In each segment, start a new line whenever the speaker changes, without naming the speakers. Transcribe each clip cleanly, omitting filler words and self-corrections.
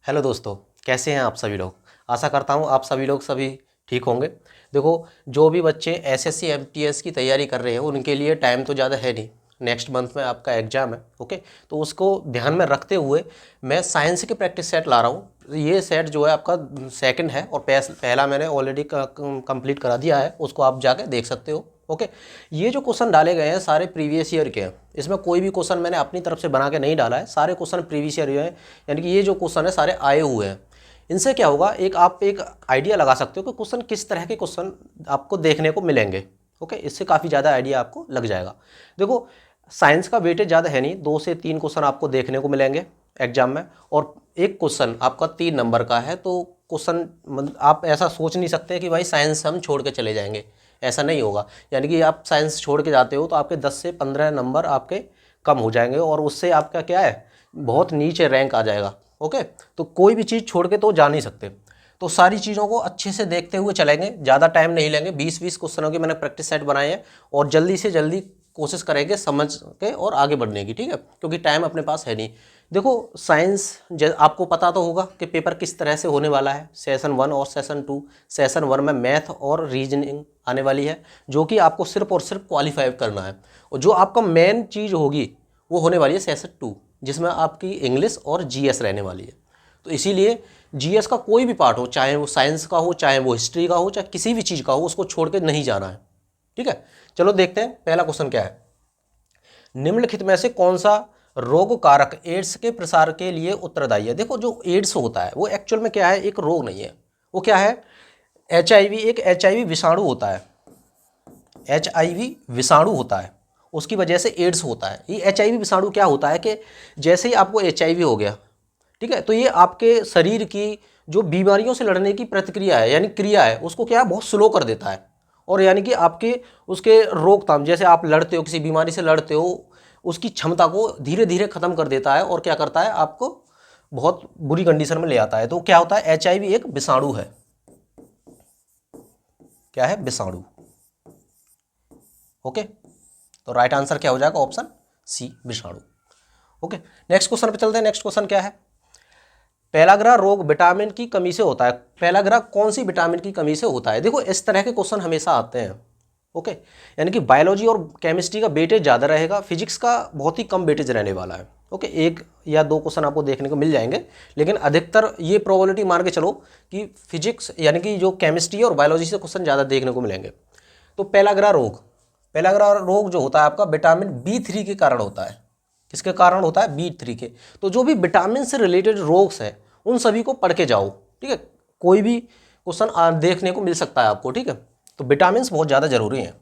Hello दोस्तों, कैसे हैं आप सभी लोग। आशा करता हूं आप सभी लोग सभी ठीक होंगे। देखो, जो भी बच्चे एसएससी एमटीएस की तैयारी कर रहे हैं उनके लिए टाइम तो ज़्यादा है नहीं। नेक्स्ट मंथ में आपका एग्जाम है। ओके, तो उसको ध्यान में रखते हुए मैं साइंस के प्रैक्टिस सेट ला रहा हूँ। ये सेट जो है आपका सेकंड है और पहला मैंने ऑलरेडी कंप्लीट करा दिया है, उसको आप जाके देख सकते हो। ओके, ये जो क्वेश्चन डाले गए हैं सारे प्रीवियस ईयर के हैं। इसमें कोई भी क्वेश्चन मैंने अपनी तरफ से बना के नहीं डाला है, सारे क्वेश्चन प्रीवियस ईयर हैं। यानी कि ये जो क्वेश्चन है सारे आए हुए हैं। इनसे क्या होगा, आप एक आइडिया लगा सकते हो कि क्वेश्चन किस तरह के क्वेश्चन आपको देखने को मिलेंगे। ओके, इससे काफ़ी ज़्यादा आइडिया आपको लग जाएगा। देखो, साइंस का वेटेज ज़्यादा है नहीं, 2 से 3 क्वेश्चन आपको देखने को मिलेंगे एग्जाम में, और एक क्वेश्चन आपका 3 नंबर का है। तो क्वेश्चन आप ऐसा सोच नहीं सकते कि भाई साइंस हम छोड़ के चले जाएंगे, ऐसा नहीं होगा। यानी कि आप साइंस छोड़ के जाते हो तो आपके 10 से 15 नंबर आपके कम हो जाएंगे और उससे आपका क्या है, बहुत नीचे रैंक आ जाएगा। ओके, तो कोई भी चीज़ छोड़ के तो जा नहीं सकते। तो सारी चीज़ों को अच्छे से देखते हुए चलेंगे, ज़्यादा टाइम नहीं लेंगे। 20-20 क्वेश्चनों के मैंने प्रैक्टिस सेट बनाए हैं और जल्दी से जल्दी कोशिश करेंगे समझ के और आगे बढ़ने की, ठीक है, क्योंकि टाइम अपने पास है नहीं। देखो, साइंस आपको पता तो होगा कि पेपर किस तरह से होने वाला है। सेशन 1 और सेशन 2। सेशन 1 में मैथ और रीजनिंग आने वाली है, जो कि आपको सिर्फ और सिर्फ क्वालिफाई करना है। और जो आपका मेन चीज़ होगी वो होने वाली है सेशन 2, जिसमें आपकी इंग्लिश और जीएस रहने वाली है। तो इसीलिए जीएस का कोई भी पार्ट हो, चाहे वो साइंस का हो, चाहे वो हिस्ट्री का हो, चाहे किसी भी चीज़ का हो, उसको छोड़ के नहीं जाना है। ठीक है, चलो देखते हैं पहला क्वेश्चन क्या है। निम्नलिखित में से कौन सा रोग कारक एड्स के प्रसार के लिए उत्तरदायी है। देखो, जो एड्स होता है वो एक्चुअल में क्या है, एक रोग नहीं है। वो क्या है, एचआईवी, एक एचआईवी विषाणु होता है। एचआईवी विषाणु होता है, उसकी वजह से एड्स होता है। ये एचआईवी विषाणु क्या होता है कि जैसे ही आपको एचआईवी हो गया, ठीक है, तो ये आपके शरीर की जो बीमारियों से लड़ने की प्रतिक्रिया है, यानी क्रिया है, उसको क्या है, बहुत स्लो कर देता है। और यानी कि आपके उसके रोकथाम, जैसे आप लड़ते हो, किसी बीमारी से लड़ते हो, उसकी क्षमता को धीरे धीरे खत्म कर देता है और क्या करता है, आपको बहुत बुरी कंडीशन में ले आता है। तो क्या होता है, एचआईवी एक विषाणु है। क्या है, विषाणु। ओके, तो राइट आंसर क्या हो जाएगा, ऑप्शन सी, विषाणु। ओके, नेक्स्ट क्वेश्चन पे चलते हैं। नेक्स्ट क्वेश्चन क्या है, पेलाग्रा रोग विटामिन की कमी से होता है। पेलाग्रा कौन सी विटामिन की कमी से होता है। देखो, इस तरह के क्वेश्चन हमेशा आते हैं। ओके, यानी कि बायोलॉजी और केमिस्ट्री का वेटेज ज़्यादा रहेगा, फिजिक्स का बहुत ही कम वेटेज रहने वाला है। ओके, 1 या 2 क्वेश्चन आपको देखने को मिल जाएंगे, लेकिन अधिकतर ये प्रोबेबिलिटी मान के चलो कि फिजिक्स यानी कि जो केमिस्ट्री और बायोलॉजी से क्वेश्चन ज़्यादा देखने को मिलेंगे। तो पेलाग्रा रोग जो होता है आपका विटामिन B3 के कारण होता है। किसके कारण होता है, B3 के। तो जो भी विटामिन से रिलेटेड रोग्स हैं उन सभी को पढ़ के जाओ, ठीक है। कोई भी क्वेश्चन देखने को मिल सकता है आपको, ठीक है। तो विटामिन बहुत ज़्यादा जरूरी हैं।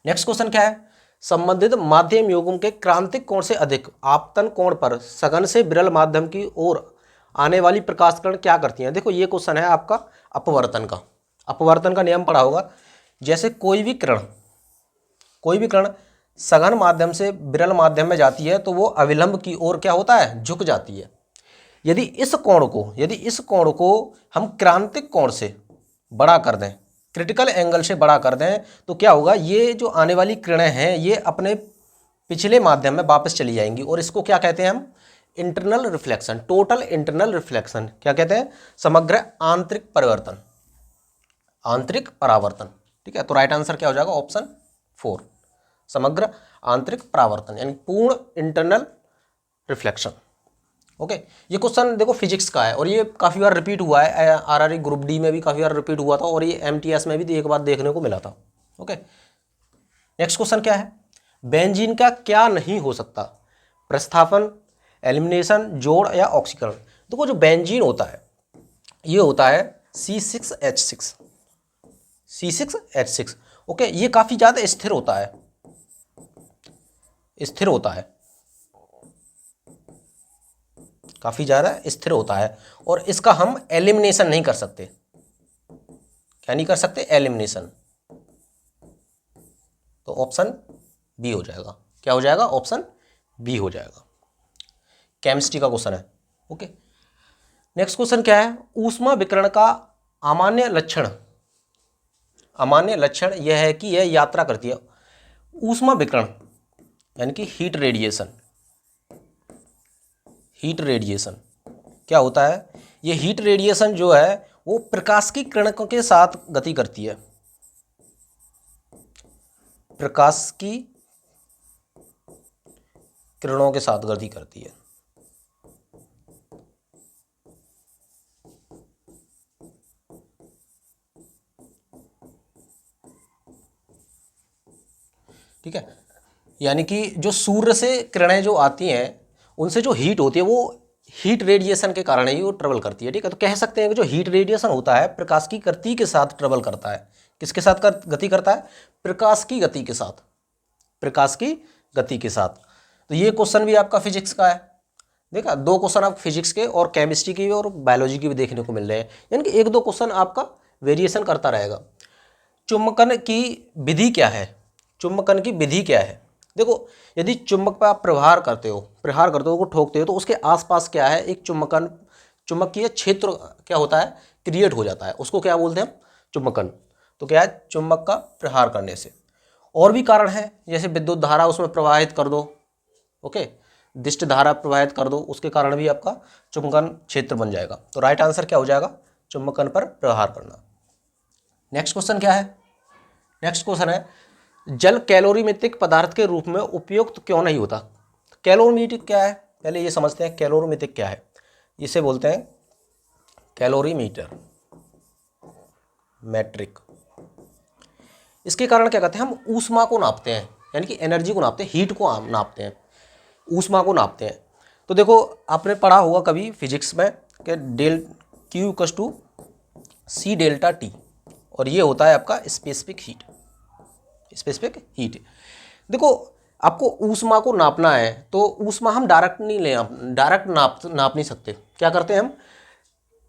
नेक्स्ट क्वेश्चन क्या है, संबंधित माध्यम युग्म के क्रांतिक कोण से अधिक आपतन कोण पर सघन से विरल माध्यम की ओर आने वाली प्रकाश किरण क्या करती हैं। देखो, ये क्वेश्चन है आपका अपवर्तन का। अपवर्तन का नियम पढ़ा होगा। जैसे कोई भी किरण सघन माध्यम से विरल माध्यम में जाती है तो वो अविलंब की ओर क्या होता है, झुक जाती है। यदि इस कोण को हम क्रांतिक कोण से बड़ा कर दें, क्रिटिकल एंगल से बड़ा कर दें, तो क्या होगा, ये जो आने वाली किरणें हैं ये अपने पिछले माध्यम में वापस चली जाएंगी और इसको क्या कहते हैं हम, internal reflection, total internal reflection. क्या कहते हैं, समग्र आंतरिक परिवर्तन, आंतरिक परावर्तन। ठीक है, तो राइट आंसर क्या हो जाएगा, ऑप्शन 4, समग्र आंतरिक परावर्तन, यानी पूर्ण इंटरनल रिफ्लेक्शन। ओके, ये क्वेश्चन देखो फिजिक्स का है और ये काफ़ी बार रिपीट हुआ है। आरआरबी ग्रुप डी में भी काफ़ी बार रिपीट हुआ था और ये एमटीएस में भी एक बार देखने को मिला था। ओके, नेक्स्ट क्वेश्चन क्या है, बेंजीन का क्या नहीं हो सकता, प्रतिस्थापन, एलिमिनेशन, जोड़ या ऑक्सीकरण। देखो, जो बेंजीन होता है ये होता है C6H6, C6H6। ओके, ये काफ़ी ज़्यादा स्थिर होता है, काफ़ी ज़्यादा स्थिर होता है और इसका हम एलिमिनेशन नहीं कर सकते। क्या नहीं कर सकते, एलिमिनेशन। तो ऑप्शन बी हो जाएगा। क्या हो जाएगा, ऑप्शन बी हो जाएगा। केमिस्ट्री का क्वेश्चन है। ओके, नेक्स्ट क्वेश्चन क्या है, ऊष्मा विकिरण का अमान्य लक्षण यह है कि यह यात्रा करती है। ऊष्मा विकिरण यानी कि हीट रेडिएशन, क्या होता है, ये हीट रेडिएशन जो है वो प्रकाश की किरणों के साथ गति करती है, प्रकाश की किरणों के साथ गति करती है। ठीक है, यानी कि जो सूर्य से किरणें जो आती हैं उनसे जो हीट होती है वो हीट रेडिएशन के कारण ही वो ट्रेवल करती है। ठीक है, तो कह सकते हैं कि जो हीट रेडिएशन होता है प्रकाश की गति के साथ ट्रेवल करता है। किसके साथ गति करता है? प्रकाश की गति के साथ, प्रकाश की गति के साथ। तो ये क्वेश्चन भी आपका फिजिक्स का है। देखा, दो क्वेश्चन आप फिजिक्स के और केमिस्ट्री की और बायोलॉजी की भी देखने को मिल रहे हैं, यानी कि एक दो क्वेश्चन आपका वेरिएशन करता रहेगा। चुंबकन की विधि क्या है? चुंबकन की विधि क्या है? देखो, यदि चुंबक पर आप प्रहार करते हो को ठोकते हो तो उसके आसपास क्या है, एक चुंबकीय क्षेत्र क्या होता है, क्रिएट हो जाता है। उसको क्या बोलते हैं हम? चुंबकन। तो क्या है? चुंबक का प्रहार करने से। और भी कारण है, जैसे विद्युत धारा उसमें प्रवाहित कर दो, ओके, दिष्ट धारा प्रवाहित कर दो, उसके कारण भी आपका चुंबकन क्षेत्र बन जाएगा। तो राइट आंसर क्या हो जाएगा? चुंबकन पर प्रहार करना। नेक्स्ट क्वेश्चन क्या है? नेक्स्ट क्वेश्चन है, जल कैलोरीमेट्रिक पदार्थ के रूप में उपयुक्त क्यों नहीं होता? कैलोरीमेट्रिक क्या है, पहले ये समझते हैं। कैलोरीमेट्रिक क्या है? इसे बोलते हैं कैलोरीमीटर मैट्रिक। इसके कारण क्या कहते हैं, हम ऊष्मा को नापते हैं, यानी कि एनर्जी को नापते हैं, हीट को नापते हैं, ऊष्मा को नापते हैं। तो देखो, आपने पढ़ा होगा कभी फिजिक्स में कि del Q equals to C delta T, और ये होता है आपका स्पेसिफिक हीट। स्पेसिफिक हीट, देखो आपको ऊष्मा को नापना है तो ऊष्मा हम डायरेक्ट नाप नहीं सकते। क्या करते हैं हम?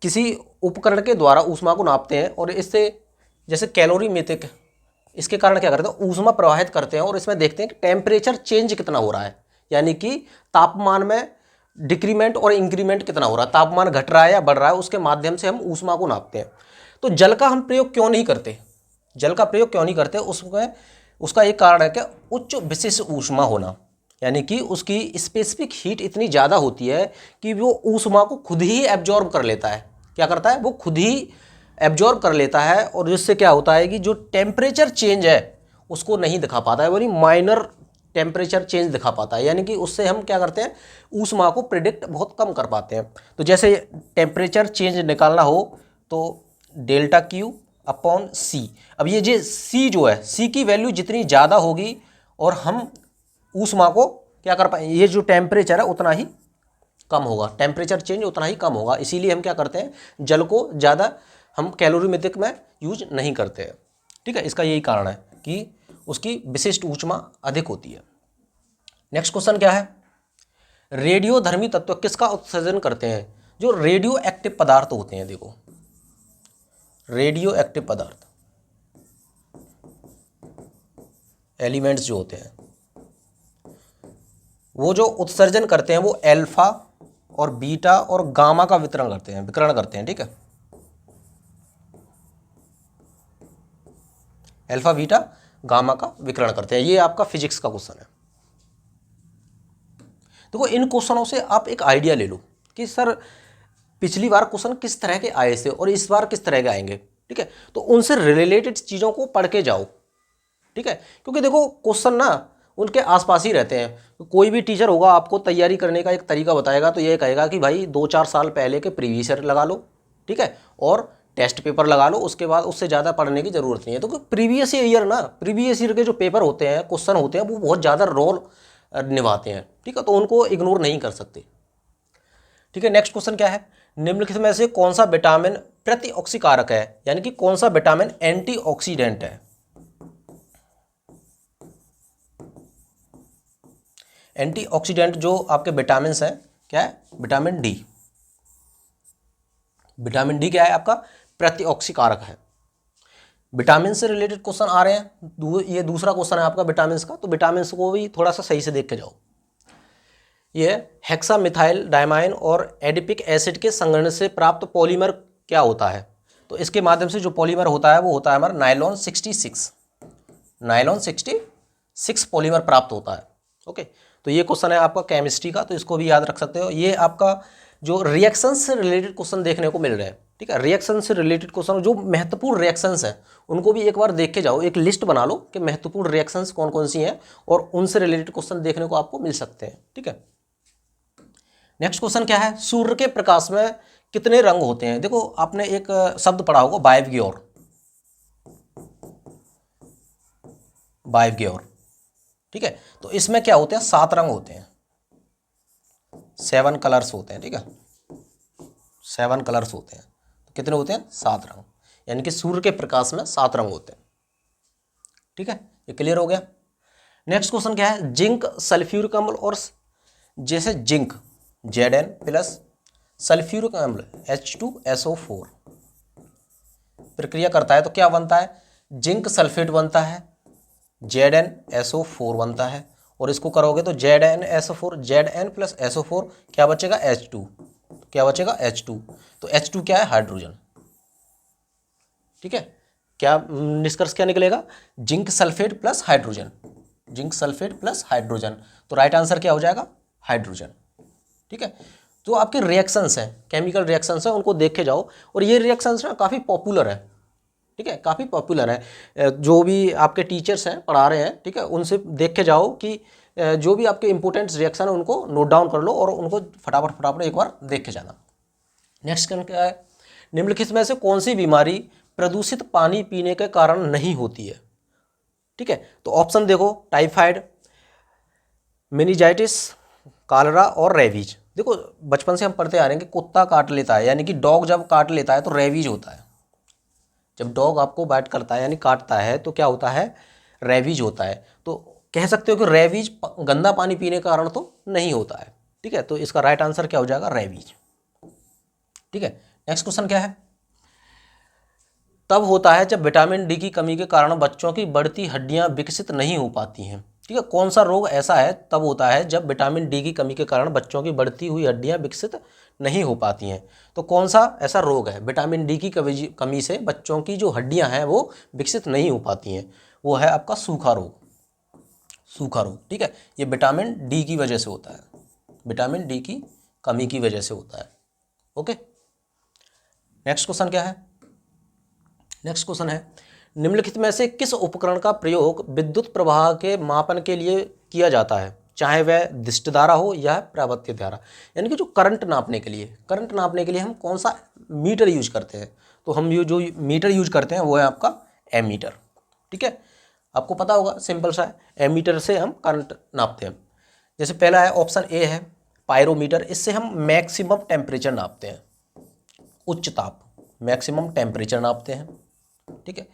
किसी उपकरण के द्वारा ऊष्मा को नापते हैं, और इससे जैसे कैलोरीमेट्रिक, इसके कारण क्या करते हैं, ऊष्मा प्रवाहित करते हैं और इसमें देखते हैं कि टेम्परेचर चेंज कितना हो रहा है, यानी कि तापमान में डिक्रीमेंट और इंक्रीमेंट कितना हो रहा है, तापमान घट रहा है या बढ़ रहा है, उसके माध्यम से हम ऊष्मा को नापते हैं। तो जल का हम प्रयोग क्यों नहीं करते? जल का प्रयोग क्यों नहीं करते? उसमें उसका एक कारण है कि उच्च विशिष्ट ऊष्मा होना, यानी कि उसकी स्पेसिफिक हीट इतनी ज़्यादा होती है कि वो ऊष्मा को खुद ही एब्जॉर्ब कर लेता है। क्या करता है? वो खुद ही एब्जॉर्ब कर लेता है, और जिससे क्या होता है कि जो टेम्परेचर चेंज है उसको नहीं दिखा पाता है, यानी माइनर टेम्परेचर चेंज दिखा पाता है, यानी कि उससे हम क्या करते हैं, ऊष्मा को प्रिडिक्ट बहुत कम कर पाते हैं। तो जैसे टेम्परेचर चेंज निकालना हो तो डेल्टा क्यू अपॉन सी। अब ये जो सी जो है, सी की वैल्यू जितनी ज़्यादा होगी और हम ऊष्मा को क्या कर पाएंगे, ये जो टेम्परेचर है उतना ही कम होगा, टेम्परेचर चेंज उतना ही कम होगा। इसीलिए हम क्या करते हैं, जल को ज़्यादा हम कैलोरीमेट्रिक में यूज नहीं करते हैं। ठीक है, इसका यही कारण है कि उसकी विशिष्ट ऊष्मा अधिक होती है। नेक्स्ट क्वेश्चन क्या है, रेडियोधर्मी तत्व किसका उत्सर्जन करते हैं? जो रेडियो एक्टिव पदार्थ होते हैं, देखो रेडियो एक्टिव पदार्थ, एलिमेंट्स जो होते हैं, वो जो उत्सर्जन करते हैं वो अल्फा और बीटा और गामा का विकर्ण करते हैं। ठीक है, अल्फा बीटा गामा का विकर्ण करते हैं। ये आपका फिजिक्स का क्वेश्चन है। देखो, इन क्वेश्चनों से आप एक आइडिया ले लो कि सर पिछली बार क्वेश्चन किस तरह के आए थे और इस बार किस तरह के आएंगे। ठीक है, तो उनसे रिलेटेड चीज़ों को पढ़ के जाओ। ठीक है, क्योंकि देखो क्वेश्चन ना उनके आसपास ही रहते हैं। कोई भी टीचर होगा आपको तैयारी करने का एक तरीका बताएगा तो ये कहेगा कि भाई 2-4 साल पहले के प्रीवियस ईयर लगा लो, ठीक है, और टेस्ट पेपर लगा लो, उसके बाद उससे ज़्यादा पढ़ने की ज़रूरत नहीं है। तो प्रीवियस ईयर के जो पेपर होते हैं, क्वेश्चन होते हैं, वो बहुत ज़्यादा रोल निभाते हैं। ठीक है, तो उनको इग्नोर नहीं कर सकते। ठीक है, नेक्स्ट क्वेश्चन क्या है, निम्नलिखित में से कौन सा विटामिन प्रतिऑक्सीकारक है, यानी कि कौन सा विटामिन एंटीऑक्सीडेंट है? एंटीऑक्सीडेंट जो आपके विटामिन हैं क्या है? Vitamin D. विटामिन डी क्या है आपका? प्रतिऑक्सीकारक है। विटामिन से रिलेटेड क्वेश्चन आ रहे हैं, ये दूसरा क्वेश्चन है आपका विटामिन का, तो विटामिन को भी थोड़ा सा सही से देख के जाओ। ये हेक्सामिथाइल डायमाइन और एडिपिक एसिड के संघनन से प्राप्त पॉलीमर क्या होता है? तो इसके माध्यम से जो पॉलीमर होता है वो होता है हमारा नाइलॉन 66 पॉलीमर प्राप्त होता है। ओके, तो ये क्वेश्चन है आपका केमिस्ट्री का, तो इसको भी याद रख सकते हो। ये आपका जो रिएक्शन से रिलेटेड क्वेश्चन देखने को मिल रहे हैं, ठीक है, रिएक्शन से रिलेटेड क्वेश्चन, जो महत्वपूर्ण रिएक्शंस हैं उनको भी एक बार देख के जाओ, एक लिस्ट बना लो कि महत्वपूर्ण रिएक्शंस कौन कौन सी हैं और उनसे रिलेटेड क्वेश्चन देखने को आपको मिल सकते हैं, ठीक है। नेक्स्ट क्वेश्चन क्या है, सूर्य के प्रकाश में कितने रंग होते हैं। देखो आपने एक शब्द पढ़ा होगा बाइवग्योर, बाइवग्योर, ठीक है। तो इसमें क्या होते हैं, 7 रंग होते हैं, 7 कलर्स होते हैं, ठीक है, 7 कलर्स होते हैं। तो कितने होते हैं, 7 रंग, यानी कि सूर्य के प्रकाश में 7 रंग होते हैं, ठीक है, ये क्लियर हो गया। नेक्स्ट क्वेश्चन क्या है, जिंक सल्फ्यूरिक अम्ल और जैसे जिंक Zn प्लस सल्फ्यूरिक अम्ल H2SO4 प्रक्रिया करता है तो क्या बनता है, जिंक सल्फेट बनता है, ZnSO4 बनता है, और इसको करोगे तो ZnSO4 Zn प्लस SO4 क्या बचेगा, H2, क्या बचेगा, H2। तो H2 क्या है, हाइड्रोजन, ठीक है। क्या निष्कर्ष क्या निकलेगा, zinc sulphate plus hydrogen, zinc sulphate plus hydrogen, तो राइट आंसर क्या हो जाएगा, हाइड्रोजन, ठीक है। तो आपके रिएक्शंस हैं, केमिकल रिएक्शंस हैं, उनको देख के जाओ, और ये रिएक्शंस ना काफ़ी पॉपुलर है, ठीक है, काफ़ी पॉपुलर है। जो भी आपके टीचर्स हैं पढ़ा रहे हैं, ठीक है, उनसे देख के जाओ कि जो भी आपके इंपॉर्टेंट रिएक्शन है उनको नोट डाउन कर लो और उनको फटाफट एक बार देख के जाना। नेक्स्ट क्या है, निम्नलिखित में से कौन सी बीमारी प्रदूषित पानी पीने के कारण नहीं होती है, ठीक है। तो ऑप्शन देखो, टाइफाइड, मेनिंजाइटिस, कॉलरा और रेबीज। देखो बचपन से हम पढ़ते आ रहे हैं कि कुत्ता काट लेता है, यानी कि डॉग जब काट लेता है तो रेबीज होता है। जब डॉग आपको बाइट करता है यानी काटता है तो क्या होता है, रेबीज होता है। तो कह सकते हो कि रेबीज गंदा पानी पीने के कारण तो नहीं होता है, ठीक है। तो इसका राइट आंसर क्या हो जाएगा, रेबीज, ठीक है। नेक्स्ट क्वेश्चन क्या है, तब होता है जब विटामिन डी की कमी के कारण बच्चों की बढ़ती हड्डियां विकसित नहीं हो पाती हैं, ठीक है। कौन सा रोग ऐसा है, तब होता है जब विटामिन डी की कमी के कारण बच्चों की बढ़ती हुई हड्डियां विकसित नहीं हो पाती हैं। तो कौन सा ऐसा रोग है, विटामिन डी की कमी से बच्चों की जो हड्डियां हैं वो विकसित नहीं हो पाती हैं, वो है आपका सूखा रोग, सूखा रोग, ठीक है। ये विटामिन डी की वजह से होता है, विटामिन डी की कमी की वजह से होता है, ओके। नेक्स्ट क्वेश्चन क्या है, नेक्स्ट क्वेश्चन है, निम्नलिखित में से किस उपकरण का प्रयोग विद्युत प्रवाह के मापन के लिए किया जाता है, चाहे वह दिष्ट धारा हो या प्रवृत्ति धारा, यानी कि जो करंट नापने के लिए, करंट नापने के लिए हम कौन सा मीटर यूज करते हैं। तो हम जो मीटर यूज करते हैं वो है आपका एमीटर, ठीक है। आपको पता होगा, सिंपल सा है, एमीटर से हम करंट नापते हैं। जैसे पहला है ऑप्शन ए है पायरोमीटर, इससे हम मैक्सिमम टेम्परेचर नापते हैं, उच्च ताप, मैक्सिमम टेम्परेचर नापते हैं, ठीक है।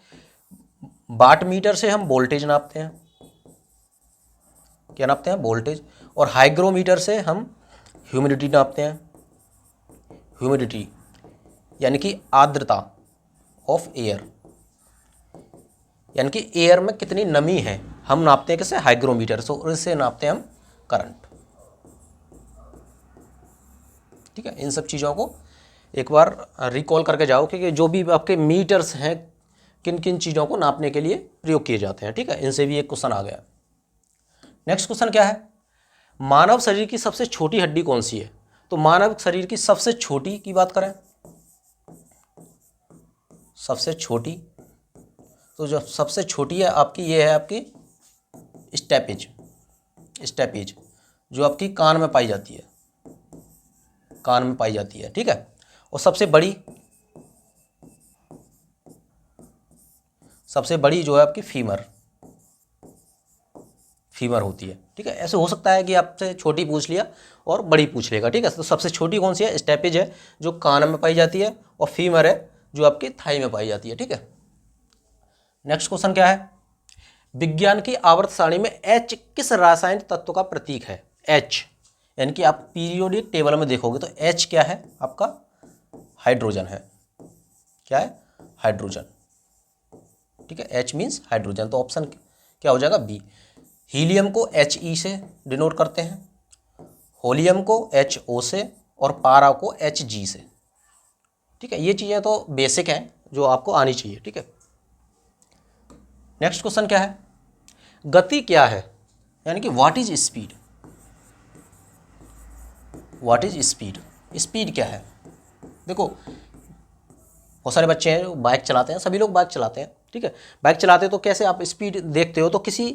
वाट मीटर से हम वोल्टेज नापते हैं, क्या नापते हैं, वोल्टेज। और हाइग्रोमीटर से हम ह्यूमिडिटी नापते हैं, ह्यूमिडिटी यानी कि आर्द्रता ऑफ एयर, यानी कि एयर में कितनी नमी है, हम नापते हैं किससे, हाइग्रोमीटर से, और इससे नापते हैं हम करंट, ठीक है। इन सब चीज़ों को एक बार रिकॉल करके जाओ कि जो भी आपके मीटर्स हैं किन किन चीज़ों को नापने के लिए प्रयोग किए जाते हैं, ठीक है। इनसे भी एक क्वेश्चन आ गया। नेक्स्ट क्वेश्चन क्या है, मानव शरीर की सबसे छोटी हड्डी कौन सी है। तो मानव शरीर की सबसे छोटी की बात करें, सबसे छोटी, तो जो सबसे छोटी है आपकी ये है आपकी स्टेपेज, स्टेपेज जो आपकी कान में पाई जाती है, कान में पाई जाती है, ठीक है। और सबसे बड़ी, सबसे बड़ी जो है आपकी फीमर, फीमर होती है, ठीक है। ऐसे हो सकता है कि आपसे छोटी पूछ लिया और बड़ी पूछ लेगा, ठीक है। तो सबसे छोटी कौन सी है, स्टेपेज है जो कान में पाई जाती है, और फीमर है जो आपकी थाई में पाई जाती है, ठीक है। नेक्स्ट क्वेश्चन क्या है, विज्ञान की आवर्त सारणी में H किस रासायनिक तत्व का प्रतीक है। H यानी कि आप पीरियोडिक टेबल में देखोगे तो H क्या है आपका, हाइड्रोजन है, क्या है, हाइड्रोजन, ठीक है। H मीन्स हाइड्रोजन, तो ऑप्शन क्या हो जाएगा, बी। हीलियम को He से डिनोट करते हैं, होलियम को HO से, और पारा को Hg से, ठीक है। ये चीज़ें तो बेसिक हैं जो आपको आनी चाहिए, ठीक है। नेक्स्ट क्वेश्चन क्या है, गति क्या है, यानी कि what is speed, what is speed, speed क्या है। देखो बहुत सारे बच्चे हैं जो बाइक चलाते हैं, सभी लोग बाइक चलाते हैं, ठीक है। बाइक चलाते तो कैसे आप स्पीड देखते हो, तो किसी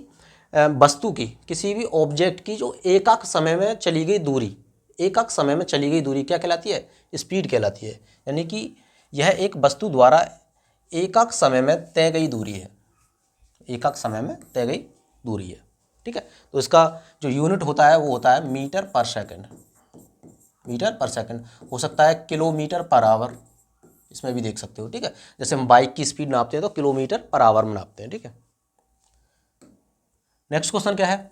वस्तु की, किसी भी ऑब्जेक्ट की जो एकाक समय में चली गई दूरी, एकाक समय में चली गई दूरी क्या कहलाती है, स्पीड कहलाती है। यानी कि यह एक वस्तु द्वारा एकाक समय में तय गई दूरी है, एकाक समय में तय गई दूरी है, ठीक है। तो इसका जो यूनिट होता है वो होता है मीटर पर सेकंड, मीटर पर सेकंड। हो सकता है किलोमीटर पर आवर, इसमें भी देख सकते हो, ठीक है। जैसे हम बाइक की स्पीड नापते हैं तो किलोमीटर पर आवर में नापते हैं, ठीक है। नेक्स्ट क्वेश्चन क्या है,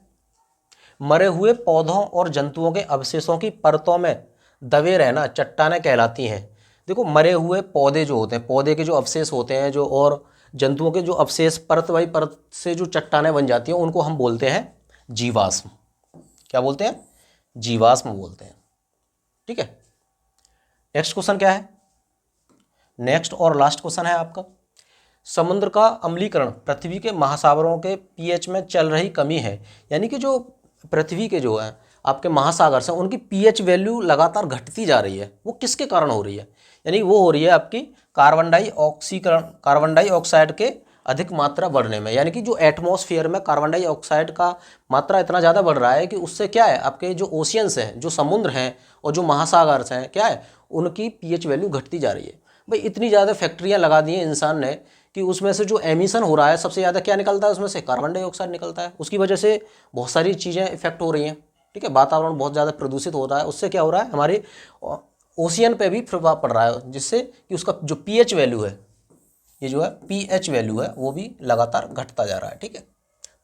मरे हुए पौधों और जंतुओं के अवशेषों की परतों में दबे रहना चट्टानें कहलाती हैं। देखो मरे हुए पौधे जो होते हैं, पौधे के जो अवशेष होते हैं जो, और जंतुओं के जो अवशेष परत बाई परत से जो चट्टानें बन जाती हैं उनको हम बोलते हैं जीवाश्म। क्या बोलते हैं, जीवाश्म बोलते हैं, ठीक है। नेक्स्ट क्वेश्चन क्या है, नेक्स्ट और लास्ट क्वेश्चन है आपका, समुद्र का अम्लीकरण पृथ्वी के महासागरों के पीएच में चल रही कमी है। यानी कि जो पृथ्वी के जो है आपके महासागर से उनकी पीएच वैल्यू लगातार घटती जा रही है, वो किसके कारण हो रही है, यानी वो हो रही है आपकी कार्बन डाइऑक्साइड के अधिक मात्रा बढ़ने में। यानी कि जो एटमॉस्फेयर में कार्बन डाइऑक्साइड का मात्रा इतना ज़्यादा बढ़ रहा है कि उससे क्या है, आपके जो ओशियंस हैं, जो समुद्र हैं और जो महासागर हैं, क्या है, उनकी पीएच वैल्यू घटती जा रही है। भाई इतनी ज़्यादा फैक्ट्रियाँ लगा दी हैं इंसान ने कि उसमें से जो एमिशन हो रहा है सबसे ज़्यादा क्या निकलता है, उसमें से कार्बन डाइऑक्साइड निकलता है। उसकी वजह से बहुत सारी चीज़ें इफेक्ट हो रही हैं, ठीक है। वातावरण बहुत ज़्यादा प्रदूषित हो रहा है, उससे क्या हो रहा है, हमारे ओशियन पे भी प्रभाव पड़ रहा है, जिससे कि उसका जो पीएच वैल्यू है, ये जो है पीएच वैल्यू है वो भी लगातार घटता जा रहा है, ठीक है।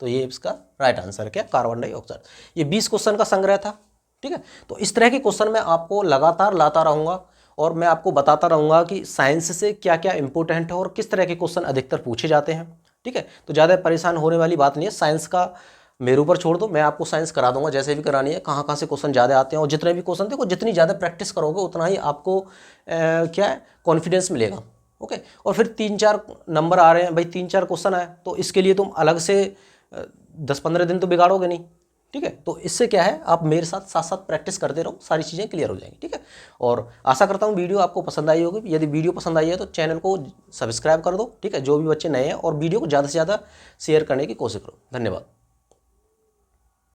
तो ये इसका राइट आंसर है क्या, कार्बन डाइऑक्साइड। ये 20 क्वेश्चन का संग्रह था, ठीक है। तो इस तरह के क्वेश्चन मैं आपको लगातार लाता रहूँगा और मैं आपको बताता रहूँगा कि साइंस से क्या क्या इंपॉर्टेंट है और किस तरह के क्वेश्चन अधिकतर पूछे जाते हैं, ठीक है। तो ज़्यादा परेशान होने वाली बात नहीं है, साइंस का मेरे ऊपर छोड़ दो, मैं आपको साइंस करा दूंगा जैसे भी करानी है, कहाँ से क्वेश्चन ज़्यादा आते हैं, और जितने भी क्वेश्चन देखो जितनी ज़्यादा प्रैक्टिस करोगे उतना ही आपको क्या है, कॉन्फिडेंस मिलेगा, ओके। और फिर 3-4 नंबर आ रहे हैं भाई, 3-4 क्वेश्चन आए तो इसके लिए तुम अलग से 10-15 दिन तो बिगाड़ोगे नहीं, ठीक है। तो इससे क्या है, आप मेरे साथ साथ साथ प्रैक्टिस करते रहो, सारी चीज़ें क्लियर हो जाएंगी, ठीक है। और आशा करता हूँ वीडियो आपको पसंद आई होगी। यदि वीडियो पसंद आई है तो चैनल को सब्सक्राइब कर दो, ठीक है, जो भी बच्चे नए हैं, और वीडियो को ज़्यादा से ज़्यादा शेयर करने की कोशिश करो। धन्यवाद।